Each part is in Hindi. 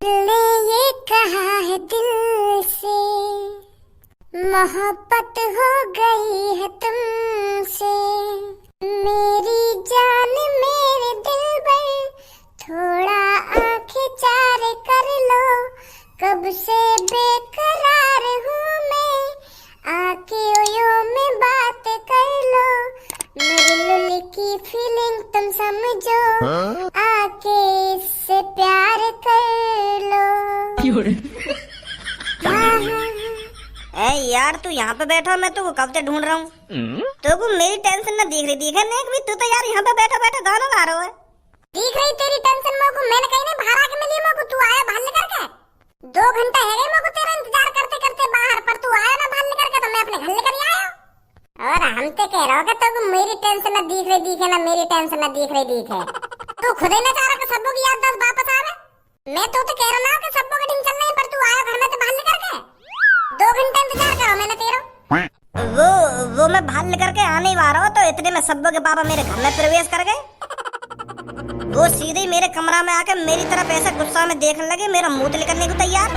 ने ये कहा है दिल से, मोहब्बत हो गई है तुमसे। मेरी जान मेरे दिल पर थोड़ा आंखें चार कर लो, कब से बेकरार हूँ मैं, आके ओयो में बात कर लो। मेरी लुल की फीलिंग तुम समझो, आके इससे प्यार कर लो। ए यार तू यहाँ पे बैठा, मैं तू कब से ढूंढ रहा हूँ। तो मेरी टेंशन ना दिख रही थी नेक भी, तू तो यार यहाँ पे बैठा बैठा गाना गा रहा है। दिख रही तेरी टेंशन मोको, मैंने कहीं नहीं बाहर आके मिली मोको, तू आया बाहर निकल के। 2 घंटा है गए मोको तेरा इंतजार करते करते बाहर, पर तू आया ना बाहर निकल के, तो मैं अपने घर लेकर ही आया। और हम तो कह रहा हूँ तो मेरी टेंशन ना दिख रही दिखे ना, मेरी टेंशन ना दिख रही दिखे। तू खुद ही ना चाह रहा कि सबको की याददाश्त वापस आवे। मैं तो कह रहा ना कि सबको की टेंशन नहीं, पर तू आया घर में तो बाहर निकल के। 2 घंटे इंतजार करो मैंने तेरा। वो मैं बाहर लेकर के आने ही आ रहा हूँ, तो इतने में सब्बो के पापा मेरे घर में प्रवेश कर गए। वो सीधे ही मेरे कमरा में आकर मेरी तरफ ऐसा गुस्सा में देखने लगे, मेरा मुंह निकलने को तैयार।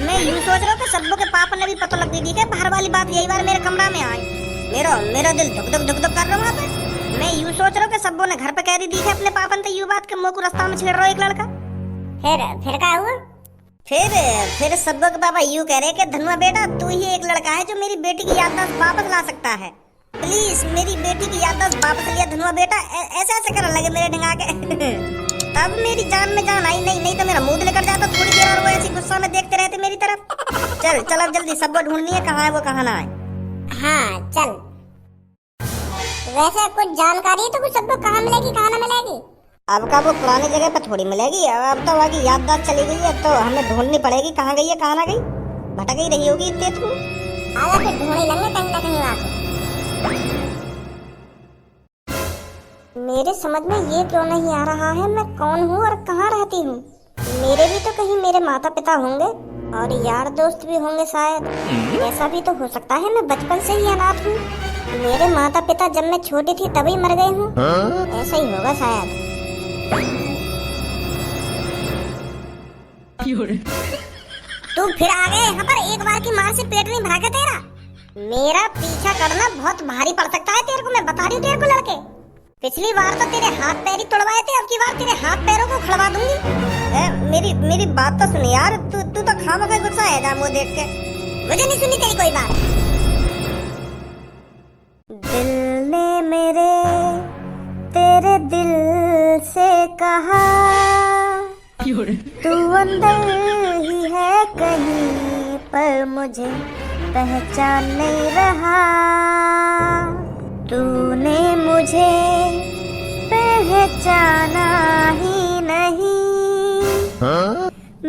मैं यूँ सोच रहा हूँ कि सब्बो के पापा ने भी पता लग गई थी बाहर वाली बात, यही बार मेरे कमरा में आए। मेरा दिल धुक धुक कर रहा वहाँ पे। मैं यूँ सोच रहा हूँ कि सब्बो ने घर पे कह दी थी अपने पापा ने, तो यूँ बात के मुँह को रास्ता में छेड़ रहा एक लड़का। फिर क्या हुआ? फिर सब्बो के पापा यूँ कह रहे कि धनुआ बेटा तू ही एक लड़का है जो मेरी बेटी की याददाश्त वापस ला सकता है, प्लीज मेरी बेटी की याददाश्त वापस लिया धनुआ बेटा। ऐसे ऐसे करने लगे मेरे ढंगा के। तब मेरी जान में जान आई, नहीं तो मेरा मुंह लेकर जाता थोड़ी देर, और वो ऐसी गुस्सा में देखते रहते मेरी तरफ। चल अब जल्दी सब्बो ढूंढनी है, कहाँ है वो कहाँ ना है। हाँ चल, वैसे कुछ जानकारी है तो कुछ सबको कहाँ मिलेगी कहाँ ना मिलेगी? अब का वो पुरानी जगह पे थोड़ी मिलेगी, अब तो वहाँ याददाश्त चली गई है, तो हमें ढूंढनी पड़ेगी कहाँ गई है कहाँ ना गई। भटक ही रही होगी इतने तू। आगे फिर ढूंढ ही लेंगे कहीं ना कहीं वहाँ। मेरे समझ में ये क्यों नहीं आ रहा है मैं कौन हूँ और कहाँ रहती हूँ। मेरे भी तो कहीं मेरे माता पिता होंगे और यार दोस्त भी होंगे शायद। ऐसा भी तो हो सकता है मैं बचपन से ही अनाथ हूँ, मेरे माता पिता जब मैं छोटी थी तभी मर गए हूँ। ऐसा ही होगा शायद। तू फिर आ गए यहाँ पर, एक बार की मार से पेट नहीं भरा के तेरा। मेरा पीछा करना बहुत भारी पड़ सकता है तेरे को, मैं बता रही हूँ तेरे को लड़के। पिछली बार तो तेरे हाथ पैर ही तोड़वाए थे, अब की बार तेरे हाथ पैरों को खड़वा दूंगी। मेरी बात तो सुन यार, तू तो खामखा गुस्सा है जा वो देख के। मुझे नहीं सुनी तेरी कोई बात। दिल ने मेरे तेरे दिल से कहा तू अंदर ही है कहीं, पर मुझे पहचान नहीं रहा। तूने मुझे पहचाना ही नहीं।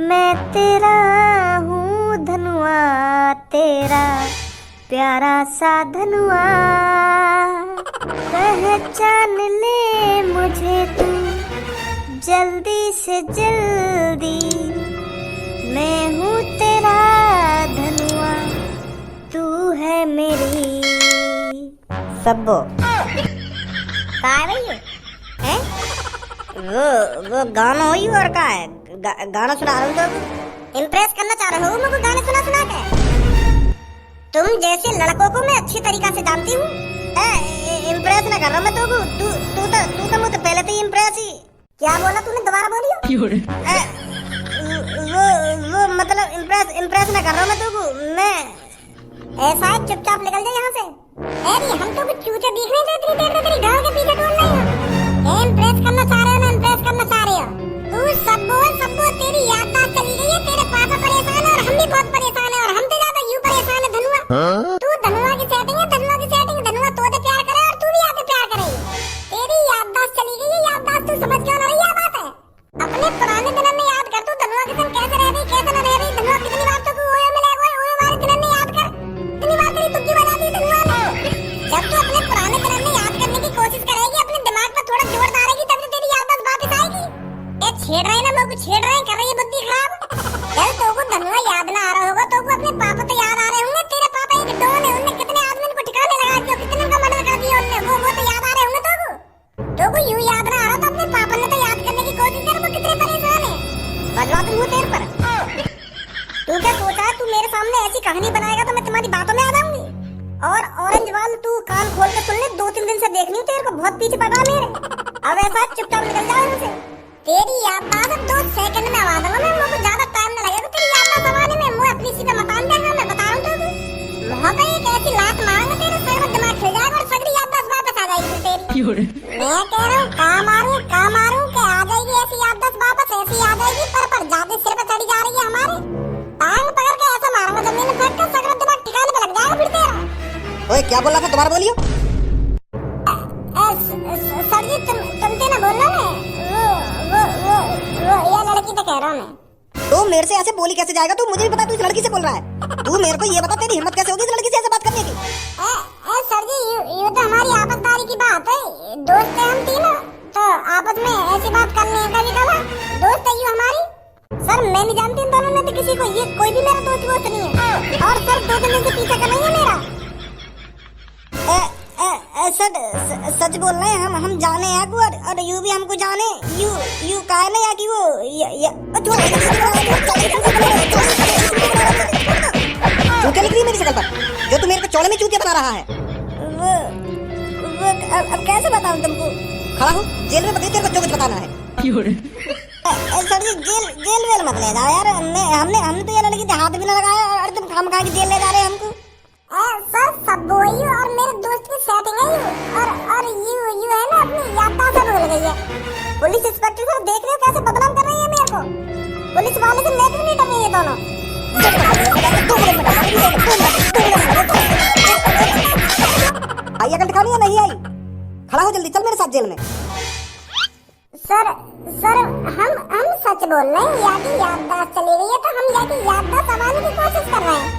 मैं तेरा हूँ धनुआ, तेरा प्यारा सा धनुआ। पहचान ले मुझे तू जल्दी से जल्दी, मैं हूँ तेरा धनुआ, तू है मेरी सब्बो। कहाँ है हैं? वो गाना हुई और कहाँ है? गाना सुना रहा हूँ तो इम्प्रेस करना चाह रहे हो मुझे गाने सुना के? तुम जैसे लड़कों को मैं अच्छी तरीका से जानती हूँ। इम्प्रेस ना कर रहा मैं तू तो मुझे पहले तो इम्प्रेस ही। क्या बोला तूने, दोबारा बोलियो। वो मतलब इम्प्रेस ना कर रहा मैं ऐसा है, चुपचाप निकल जाए यहाँ से। अरे हम तो कुछ चूचे दिख रहे थे इतनी देर में, तेरी गांव के पीछे ढूंढ रही हो। इम्प्रेस करना चाह रहे हो ना, इम्प्रेस करना चाह रहे हो। तू सबको तेरी याददाश्त चली गई है, तेरे पापा परेशान है और हम भी बहुत परेशान है, और हमसे ज्यादा यूं परेशान है धनुआ। तू धनुआ की सेटिंग है, धनुआ तो प्यार करे और तू भी आके प्यार करे। तेरी याददाश्त चली गई है, याददाश्त तू समझ क्यों ना रही है बात है। अपने पुराने दिनों में याद कर, तू धनुआ के संग कैसे रह रही कैसे न रह रही। धनुआ कितनी बार तो ओयो मिलेगा, ओयो वाले दिनों में याद कर, कितनी बार तेरी तुक्की बजा दी धनुआ ने। जब तू अपने पुराने दिनों में याद करने की कोशिश करेगी, अपने दिमाग पर थोड़ा जोर डालेगी, तब तो तेरी याददाश्त वापस आएगी। ये छेड़ रहे ना लोग, छेड़ रहे कर रही है बुद्धि खराब। चल तो को धनुआ याद ना आ रहा होगा तो को अपने पापा तो याद आ रहे होंगे। तेरे पापा एक डॉन है, उन्होंने कितने आदमी को ठिकाने लगा दिया, कितने का मर्डर कर दिया उन्होंने, वो तो याद आ रहे होंगे तो को यूं याद ना आ रहा तो अपने पापा ने तो याद करने की कोशिश कर। वो कितने परेशान है, बजवा दूंगा तेरे पर। तू क्या सोचा है, तू मेरे सामने ऐसी कहानी बनाएगा तो मैं तुम्हारी बातों में आ जाऊंगी। और ऑरेंज वाल तू कान खोल के सुन ले, 2-3 दिन से देख रही हूँ तेरे को बहुत पीछे पड़ रहा मेरे। अब ऐसा चुपचाप निकल जाओ यहाँ से। तेरी याददाश्त अब 2 सेकंड में आवा दूंगा मैं, मुझे ज्यादा टाइम ना लगेगा तेरी याददाश्त आवाने में। मुझे अपनी सीधा मकान देगा, मैं बता रहा हूँ तेरे को। पे एक ऐसी लात मारूंगा तेरे सर में, दिमाग खिल जाएगा और सगड़ी याददाश्त वापस आ जाएगी तेरी। मैं कह रहा हूँ कहाँ मारूं कि आ जाएगी ऐसी याददाश्त वापस, ऐसी आ जाएगी पर ज्यादा सिर पे चढ़ी जा रही है हमारे। टांग पकड़ के ऐसा मारूंगा जमीन में फेंक कर सगड़ा दिमाग ठिकाने पे लग जाएगा फिर तेरा। ओए क्या बोल रहा था, दोबारा बोलियो। सर जी तुमसे ना बोलना मैं, वो ये लड़की तो कह रहा हूँ मैं। तो मेरे से ऐसे बोली कैसे जाएगा तू, मुझे भी बता तू इस लड़की से बोल रहा है। तू मेरे को ये बता तेरी हिम्मत कैसे होगी इस लड़की से ऐसे बात करने की। सर जी ये तो हमारी आपसदारी की बात है, दोस्त है हम तीनों, तो आपस में ऐसी बात करने का भी कहा, दोस्त है ये हमारी। सर मैं नहीं जानती इन दोनों में से किसी को, ये कोई भी मेरा दोस्त नहीं है। और सर 2 दिन से पीछा कर रही है मेरा। सच बोल रहे हैं हम जाने हैं और यू भी हमको जाने। यू काहे ना या कि वो चूतिया निकली मेरी शक्ल पर, जो तू मेरे को चौड़े में चूतिया बना रहा है। वो अब कैसे बताऊं तुमको। खड़ा हो जेल में, बताइए तेरे को जो कुछ बताना है। सर जी जेल वेल मत ले जाओ यार, हमने तो ये लड़की के हाथ भी ना लगाया और तुम खामखा के जेल ले जा रहे हैं हमको। सर सब वही और मेरे दोस्त की सेटिंग है और यू है ना अपनी याददाश्त भूल गई है। पुलिस इंस्पेक्टर को देख रहे हो कैसे बदनाम कर रही है मेरे को, पुलिस वाले से लेकर नहीं डरे ये दोनों। आई अकल दिखानी है नहीं आई, खड़ा हो जल्दी, चल मेरे साथ जेल में। सर हम सच बोल रहे हैं, यादी याददाश्त चली गई है तो हम यादी याददाश्त संभालने की कोशिश कर रहे हैं।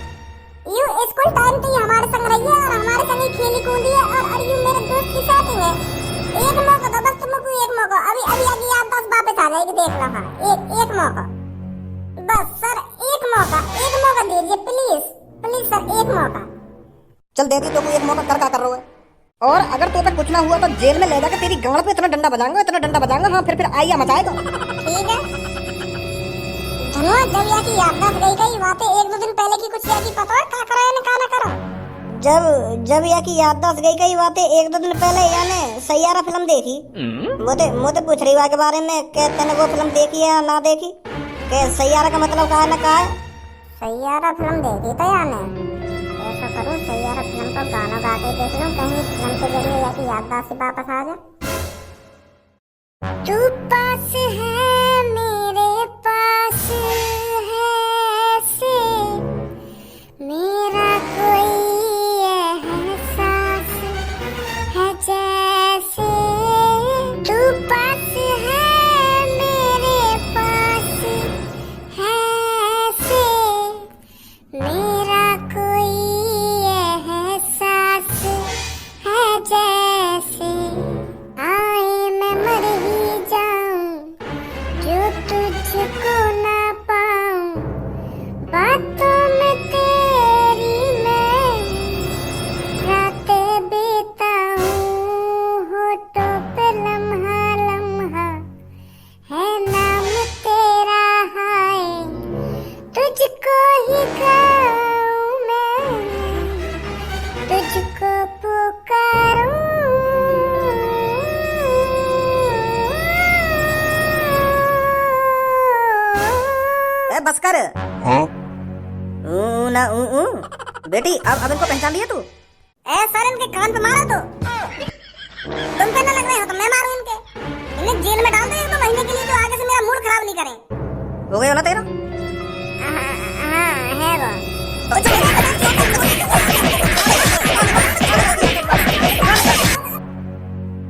यू स्कूल टाइम से ही हमारे संग रही है और हमारे संग ही खेली कूदी है और यू मेरे दोस्त की सेटिंग है। एक मौका दो बस तुमको, एक मौका, अभी यादी याददाश्त वापस आ जाएगी, देख लो। हाँ एक मौका बस सर, एक मौका दीजिए प्लीज सर, एक मौका। चल दे दी तो एक मौका कर रहा है। और अगर तो पे कुछ ना हुआ तो जेल में ले जाकर तेरी गांड पे इतना डंडा बजाऊंगा। हाँ फिर आइया मचाएगा। ठीक है धन्यवाद। जब या की याददाश्त गई बातें 1-2 दिन पहले की कुछ या की पता है क्या करा है ना करा। जब या की याददाश्त गई बातें 1-2 दिन पहले यानी सैयारा फिल्म देखी। मुझे पूछ रही है के बारे में कि तूने वो फिल्म देखी है या ना देखी, कि सैयारा का मतलब क्या है। सैयारा फिल्म देखी तो यानी ऐसा करूं, सैयारा फिल्म को गाना गा के देख लूं, कहीं फिल्म के जरिए या की याददाश्त वापस आ जाए। तू पास है मेरे पास है ऐसे, मेरा कोई एहसास है जैसे। तू पास है मेरे पास है ऐसे, मेरा कोई एहसास है जैसे। आए मैं मर ही जाऊं जो तुझको ना पाऊं, बातों में तेरी मैं रातें बिताऊं, होठों पे लम्हा लम्हा है नाम तेरा, हाय तुझको ही गाऊं मैं, तुझको पुकारूं। बस कर। ना बेटी अब इनको पहचान लिया तू। सर इनके कान पे मारो तो तुम पे ना लग रहे हो तो मैं मारूं इनके, इन्हें जेल में डाल दो 1-2 महीने के लिए, तो आगे से मेरा मूड खराब नहीं करें। हो गया ना तेरा। हाँ है वो।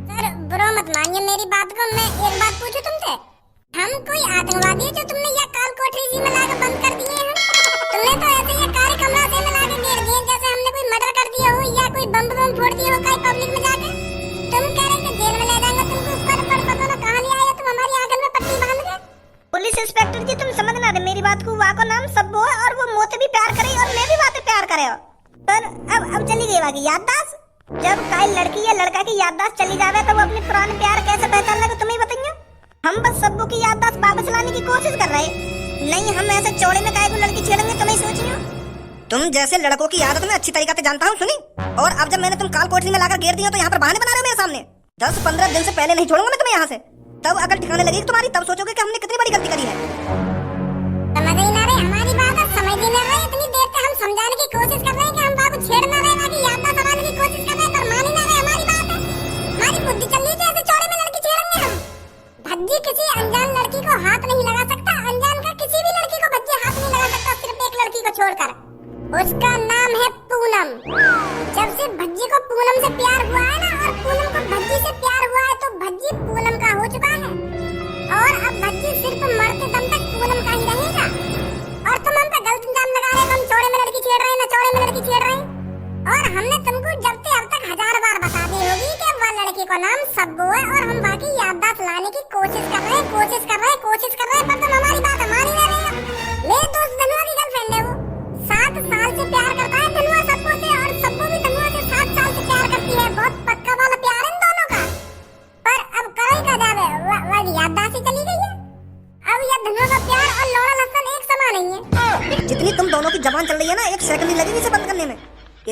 सर बुरा मत मानिए मेरी बात को, मैं एक बात पूछूं तुमसे। हम कोई आतंकवादी है जो तुमने ये काल कोठरी जी में लाकर बंद कर दिए हैं? तुमने तो ऐसे ये काले कमरा से में लाकर घेर दिए जैसे हमने कोई मर्डर कर दिया हो या कोई बम फोड़ दिया हो कहीं पब्लिक में जाके। तुम कह रहे थे जेल में ले जाएंगे तुमको, पर पता ना कहां ले आए तुम हमारी आंगन में पट्टी बांध के। पुलिस इंस्पेक्टर जी तुम समझ ना रहे मेरी बात को। वहाँ को नाम सब्बो है और वो मोते भी प्यार करे और मैं भी बातें प्यार करे हो। पर अब चली गई बाकी याददाश्त। जब कोई लड़की या लड़का की याददाश्त चली जावे तो वो अपने पुराने प्यार कैसे पहचान लगे तुम्हें बताइए। हम बस सब्बो की याददाश्त वापस लाने की कोशिश कर रहे हैं। नहीं, हम ऐसे चौड़े में काहे को लड़की छेड़ेंगे, तुम्हें सोची हो? तुम जैसे लड़कों की आदत में अच्छी तरीके से जानता हूँ, सुनी। और अब जब मैंने तुम काल कोठरी में लाकर घेर दिया तो यहाँ पर बहाने बना रहे हो मेरे सामने। 10-15 दिन से पहले नहीं छोड़ूंगा मैं तुम्हें यहाँ से। तब अकल ठिकाने लगेगी तुम्हारी, तब सोचोगे कि हमने कितनी बड़ी गलती करी है। समझ ही ना रहे हमारी बात, समझ ही ना रहे। इतनी देर से हम समझाने की कोशिश कर रहे हैं कि हम बाबू छेड़ ना रहे, बाकी याददाश्त बनाने की कोशिश कर रहे हैं, पर मान ही ना रहे हमारी बात है। हमारी बुद्धि चल रही है ऐसे चौड़े में लड़की छेड़ेंगे हम। भज्जी किसी अनजान लड़की को हाथ नहीं लगा सकता, अनजान का किसी भी लड़की को भज्जी हाथ नहीं लगा सकता, सिर्फ एक लड़की को छोड़कर। उसका नाम है पूनम। जब से भज्जी को पूनम से प्यार हुआ है ना, और पूनम को भज्जी से प्यार हुआ है, तो भज्जी पूनम का हो चुका है। और अब भज्जी सिर्फ मरते दम तक पूनम का ही रहेगा। और तुम हम पे गलत इल्जाम लगा रहे हो, हम चौड़े में लड़की छेड़ रहे हैं, ना चौड़े में लड़की छेड़ रहे हैं। और हमने तुमको जब से अब तक 1000 बार बता दी होगी कि वह लड़की को नाम सब्बू है, और हम बाकी याददाश्त लाने की कोशिश कर रहे हैं, कोशिश कर रहे हैं, पर तुम हमारी बात मान ही नहीं रहे हो। मेरे दोस्त धनुआ की गर्लफ्रेंड है वो, 7 साल से प्यार करता है धनुआ सब्बू से, और सब्बू भी धनुआ से 7 साल से प्यार करती है। बहुत पक्का वाला प्यार है इन दोनों का। पर अब करो ही का जावे, वह याददाश्त ही चली गई है। अब यह धनुआ का प्यार और लौड़ा लहसुन एक समान नहीं है। जितनी तुम दोनों की जबान चल रही है ना, 1 सेकंड नहीं लगेगी इसे बंद करने में।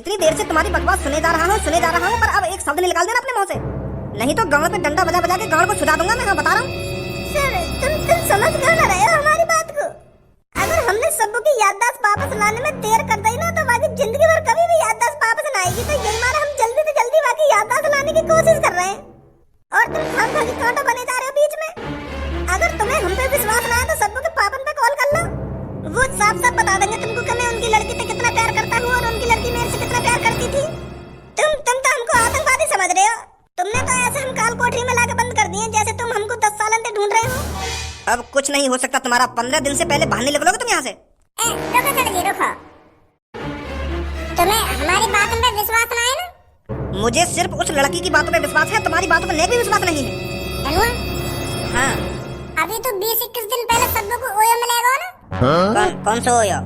इतनी देर से तुम्हारी बकवास सुने जा रहा हूँ, पर अब एक शब्द नहीं निकाल देना अपने मुंह से, नहीं तो गांव पे डंडा बजा बजा के गांव को छुड़ा दूंगा मैं। हाँ, बता रहा हूँ। सर, तुम समझ क्यों ना रहे हो हमारी बात को? अगर हमने सब्बू की याददाश्त वापस लाने में देर कर दी ना, तो बाकी जिंदगी भर कभी भी याददाश्त वापस ना आएगी। तो यही माना हम जल्दी से जल्दी बाकी याददाश्त लाने की कोशिश कर रहे हैं, और तुम खाम खाकी कांटो बने जा रहे हो बीच में। अगर तुम्हें हम पे विश्वास ना है तो सब्बू के पापन पे कॉल कर लो, वो साफ साफ बता देंगे तुमको कि मैं उनकी लड़की से कितना प्यार करता हूँ और उनकी लड़की मेरे से कितना प्यार करती थी। तुम तो हमको आतंकवादी समझ रहे हो। तुमने तो ऐसे हम काल कोठरी में लाके बंद कर दिए जैसे तुम हमको 10 साल से ढूंढ रहे हो। अब कुछ नहीं हो सकता तुम्हारा। 15 दिन से पहले बाहर निकलोगे तुम यहाँ से। रुको सर जी, रुको। तुम्हें हमारी बात में विश्वास ना है ना? मुझे सिर्फ उस लड़की की बातों पे विश्वास है, तुम्हारी बातों पे भी विश्वास नहीं है। धनुआ, हाँ, अभी तो 20-21 दिन पहले सब्बू को ओयो में ले गए ना? कौन सा ओयो?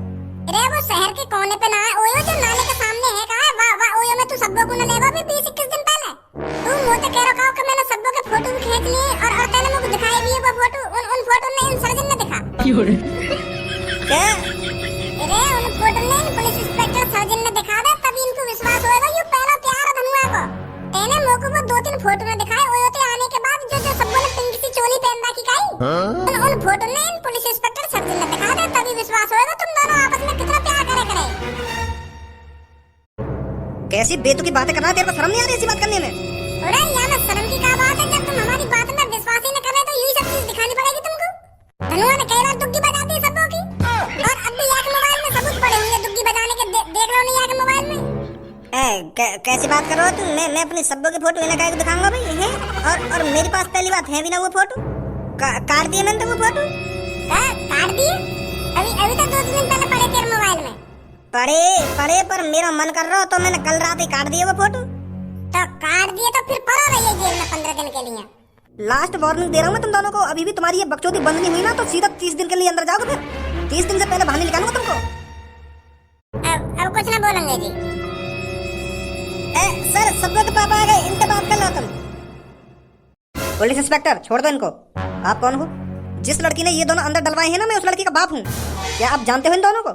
अरे वो शहर के कोने पे ना है ओयो, जो नाले के सामने है। कहा है वाह ओयो में तू सब्बू को ना ले गए अभी 20-21 दिन पहले? तू मुझे तो कह रहा कि मैंने सब्बू के फोटो भी खींच लिए, और तेने मुझे दिखाई भी है वो फोटो। उन फोटो ने इन सर्जन ने दिखा। क्या? अरे उन फोटो ने पुलिस इंस्पेक्टर सर्जन ने दिखा दे, तभी इनको विश्वास होएगा। ये पहला प्यार है धनुआ को। तेने मोको वो 2-3 फोटो में दिखाए ओयो ते आने के बाद, जो सब्बू ने पिंक सी चोली पहन रखी काई। उन फोटो ने इन पुलिस इंस्पेक्टर सर्जन ने दिखा दे, तभी विश्वास होएगा तुम दोनों आपस में कितना प्यार करे। कैसी बेतुकी बातें करना है, तेरे को शर्म नहीं आ रही ऐसी बात करने में? अरे यार मैं शर्म की क्या बात है, जब तुम हमारी बात में विश्वास ही न कर रहे तो यही सब चीज दिखानी पड़ेगी तुमको। धनुआ ने कई बार दुग्गी बजा दी सबों की, और अब भी यार मोबाइल में सबूत पड़े हुए दुग्गी बजाने के। देख लो नहीं यार मोबाइल में। कैसी बात कर रहे हो तुम? मैं अपनी सब्बू की फोटो इन्हें को दिखाऊंगा भाई है? और मेरे पास पहली बात है भी ना वो फोटो। काट दिया मैंने तो वो फोटो। काट दिए? अभी तो 2 दिन पहले पड़े तेरे मोबाइल में। पड़े पर मेरा मन कर रहा हो तो मैंने कल रात ही काट दिया वो फोटो। तो काट दिए तो फिर पड़ा रहिए जेल में 15 दिन के लिए। लास्ट वार्निंग दे रहा हूँ मैं तुम दोनंों को। अभी भी तुम्हारी ये बकचोदी बंद नहीं हुई ना, तो सीधा 30 दिन के लिए अंदर जाओगे। फिर 30 दिन से पहले बाहर निकालूंगा तुमको। अब कुछ ना बोलेंगे जी। सर, सब्बू के पापा आ गए, इनसे बात कर लो तुम। पुलिस इंस्पेक्टर, छोड़ दो इनको। आप कौन हो? जिस लड़की ने ये दोनों अंदर डलवाए हैं ना, मैं उस लड़की का बाप हूँ। क्या आप जानते हो इन दोनों को?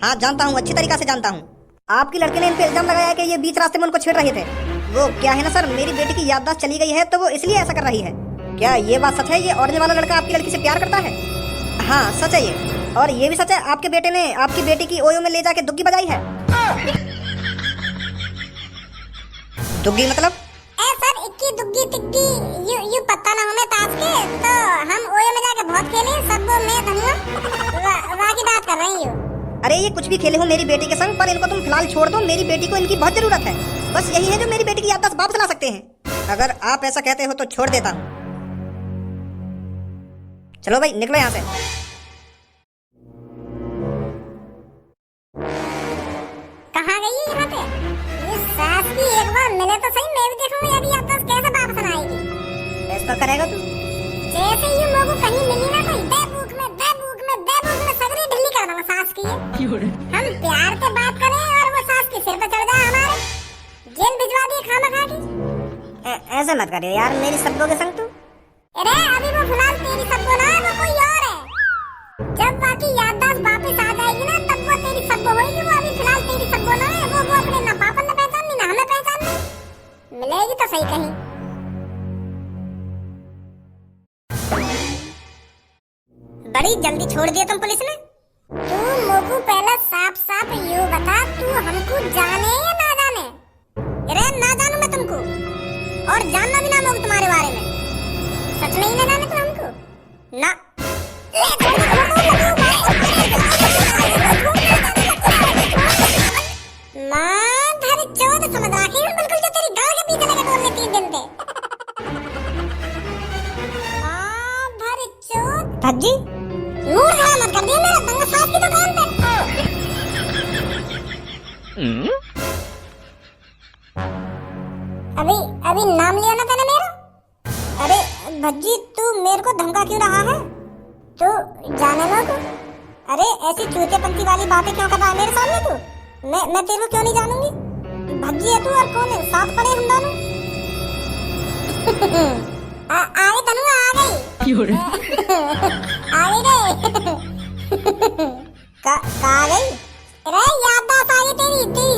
हाँ, जानता हूँ, अच्छी तरीके से जानता हूँ। आपकी लड़की ने इन पे इल्जाम लगाया कि ये बीच रास्ते में उनको छेड़ रहे थे। वो क्या है ना सर, मेरी बेटी की याददाश्त चली गई है, तो वो इसलिए ऐसा कर रही है। क्या ये बात सच है? ये ऑरेंज वाला लड़का आपकी लड़की से प्यार करता है? हाँ, सच है ये। और ये भी सच है आपके बेटे ने आपकी बेटी की ओयो में ले जाके दुग्गी बजाई है। दुग्गी मतलब? सर, इक्की दुग्गी तिग्गी यू पता ना हमें ताश के, तो हम ओयो में जाके बहुत खेले। सब मैं धनुआ वहाँ की बात कर रही हूँ। अरे ये कुछ भी खेले हो मेरी बेटी के संग, पर इनको तुम फिलहाल छोड़ दो। मेरी बेटी को इनकी बहुत जरूरत है। बस यही है जो मेरी बेटी की याददाश्त वापस ला सकते हैं। अगर आप ऐसा कहते हो तो छोड़ देता हूँ। चलो भाई, निकलो यहाँ से। कहाँ गई है यहाँ पे? ये सास की एक बार मिले तो सही, मैं भी देखूंगी अभी याददाश्त कैसे वापस आएगी। ऐसा करेगा तू? जैसे ही लोगों कहीं मिली ना, तो दे भूख में सगरी ढिल्ली कर दूंगा सास की। हम प्यार से बात करें और वो सास के सिर पे चढ़ जाए हमारे, जेल भिजवा दिए खामखा की। ऐसा मत करियो यार मेरी सब्बू के संग तू। अरे अभी वो फिलहाल तेरी सब्बू ना है, वो कोई और है। जब की याददाश्त वापस आ जाएगी ना, तब वो तेरी सब्बो होगी। वो अभी फिलहाल तेरी सब्बो ना है। वो अपने ना पापा ने पहचाननी ना हमें पहचाननी। मिलेगी तो सही कहीं। बड़ी जल्दी छोड़ दिया तुम पुलिस ने। तू मोकू पहले साफ साफ यूं बता, तू हमको जाने या ना जाने? अरे ना जानू मैं तुमको, और जानना भी ना मोग तुम्हारे बारे में। सच में ही ना जाने तू हमको? ना। मां धर चोद समझ रखी हूं बिल्कुल, जो तेरी गाल के पीछे लगे बोलने 3 दिन पे। मां धर चोद भज्जी मूड खराब मत कर दिया मेरा, दंगा सास की दुकान पे। अभी नाम लिया ना तूने मेरा? अरे भज्जी तू मेरे को धमका क्यों रहा है? तू जाने ना तू? अरे ऐसी चूतियापंती वाली बातें क्यों कर रहा है मेरे सामने तू? मैं तेरे को क्यों नहीं जानूंगी? भज्जी है तू और कौन है? साथ पड़े हम दोनों। आगे तनुआ आ गई। आ गई। का आ गई? अरे याददाश्त आ गई तेरी, तेरी